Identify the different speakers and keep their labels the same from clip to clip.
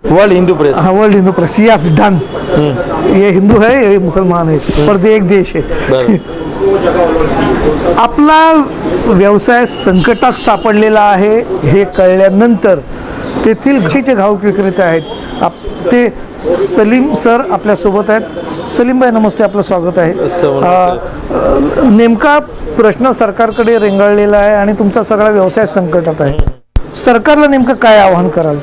Speaker 1: World Hindu press.
Speaker 2: हाँ, world Hindu press, yes done. ये हिंदू है, ये मुसलमान है, पर ते एक देश आहे। आपला व्यवसाय संकटात सापडलेला आहे हे कळल्यानंतर तेथील म्हशीचे घाऊक विक्रेते आहेत ते सलीम सर आपल्यासोबत आहेत। सलीम भाई नमस्ते, आपलं स्वागत आहे। नेमका प्रश्न सरकारकडे रेंगाळलेला आहे आणि तुमचा सगळा व्यवसाय संकटात आहे। सरकारला नेमकं काय आवाहन कराल?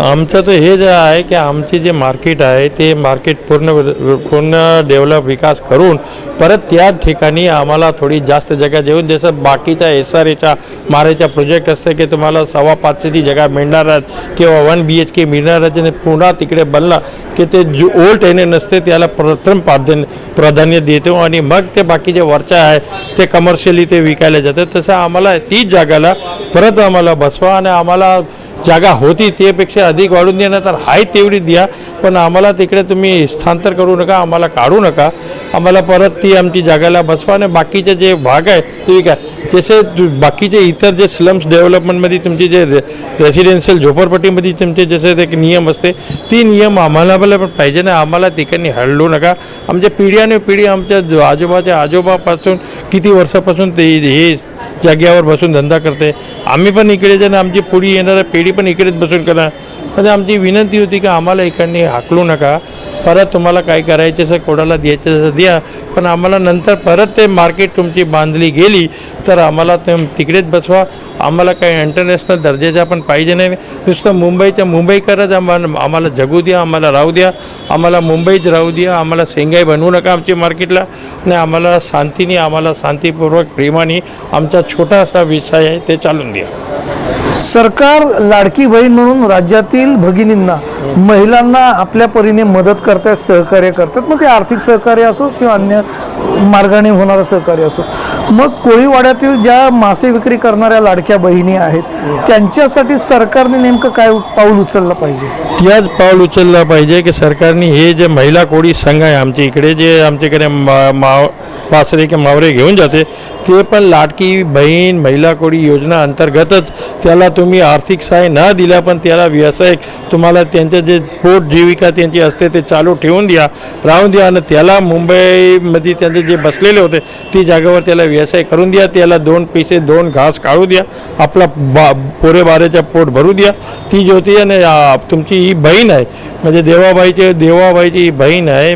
Speaker 3: आमचं तर हे जे आहे की आमचे जे मार्केट आहे ते मार्केट पूर्ण डेव्हलप विकास करून परत त्या ठिकाणी आम्हाला थोडी जास्त जागा देऊन, जसं बाकीच्या SRAच्या मारायचा प्रोजेक्ट असतं की तुम्हाला 5.25 ची जागा मिळणार आहे किंवा 1 BHK मिळणार आहे, आणि पुन्हा तिकडे बनला की ते जो ओल्ड टेनंट असते त्याला प्रथम प्राधान्य देतो आणि मग ते बाकीचे वरच्या आहे ते कमर्शियली ते विकायला जातात। तसं आम्हाला तीच जागाला परत आम्हाला बसवा आणि आम्हाला जागा होती त्यापेक्षा अधिक वाढून देणार तर आहे तेवढी द्या, पण आम्हाला तिकडे तुम्ही स्थानांतर करू नका, आम्हाला काढू नका, आम्हाला परत ती आमची जागाला बसवा आणि बाकीचे जे भाग आहे ते विका। जसे बाकीचे इतर जे स्लम्स डेव्हलपमेंटमध्ये तुमचे जे रेसिडेन्शियल झोपडपट्टीमध्ये तुमचे जसे एक नियम असते ती नियम आम्हाला पाहिजे ना, आम्हाला ठिकाणी हलवू नका। आमच्या पिढ्याने पिढी आमच्या आजोबापासून किती वर्षापासून ते हे जागेवर बसून धंदा करते, आम्ही पण इकडे जर आमची पुढी येणाऱ्या पिढी पण इकडेच बसून करणार। म्हणजे आमची विनंती होती की आम्हाला इकडे हाकलू नका, परत तुम्हाला काय करायचं असं कोणाला द्यायचं असं द्या, पण आम्हाला नंतर परत ते मार्केट तुमची बांधली गेली तर आम्हाला ते तिकडेच बसवा। आम्हाला काही इंटरनॅशनल दर्जाचा पण पाहिजे नाही, नुसतं मुंबईकरच आम्हाला जगू द्या, आम्हाला राहू द्या, आम्हाला मुंबईत राहू द्या, आम्हाला शेंगाई बनवू नका आमच्या मार्केटला, आणि आम्हाला शांतीने आम्हाला शांतीपूर्वक प्रेमाने आमचा छोटासा व्यवसाय आहे ते चालून द्या।
Speaker 2: सरकार लाडकी बहीण म्हणून राज्यातील भगिनींना महिलांना आपल्या परीने मदत करतात, सहकार्य करतात, मग ते आर्थिक सहकार्य असो किंवा अन्य मार्गाने होणारं सहकार्य असो। मग कोळीवाड्यातील ज्या मासे विक्री करणाऱ्या लाडक्या बहिणी आहेत त्यांच्यासाठी सरकारने नेमकं काय पाऊल उचललं पाहिजे?
Speaker 3: याच पाऊल उचललं पाहिजे की सरकारने हे जे महिला कोळी संघ आहे आमच्या इकडे, जे आमच्याकडे पासरे की मावरे घेऊन जाते, ते पण लाडकी बहीण महिला कोळी योजना अंतर्गतच त्याला तुम्ही आर्थिक सहाय्य न दिल्या पण त्याला व्यवसाय तुम्हाला त्यांचं जे पोट जीविका त्यांची असते ते चालू ठेवून द्या, राहून द्या, आणि त्याला मुंबईमध्ये त्यांचे जे बसलेले होते ती जागेवर त्याला व्यवसाय करून द्या, त्याला 2 पैसे 2 घास काढू द्या, आपला पोरे बारेचा पोट भरू द्या। ती जी होती आणि तुमची ही बहीण आहे म्हणजे देवाबाईची ही बहीण आहे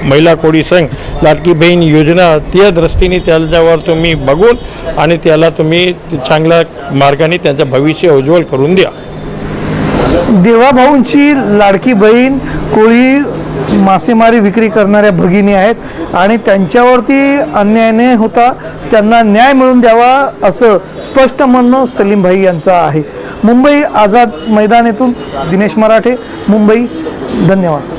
Speaker 3: महिला कोळी संघ लाडकी बहीण योजना, त्या दृष्टीने त्याच्यावर तुम्ही बघून आणि त्याला तुम्ही चांगल्या मार्गाने त्यांचं भविष्य उज्ज्वल करून द्या।
Speaker 2: देवाभाऊंची लाडकी बहीण कोळी मासेमारी विक्री करणाऱ्या भगिनी आहेत आणि त्यांच्यावरती अन्याय होता त्यांना न्याय मिळवून द्यावा असं स्पष्ट म्हणणं सलीम भाई यांचं आहे। मुंबई आझाद मैदान येथून दिनेश मराठे, मुंबई। धन्यवाद।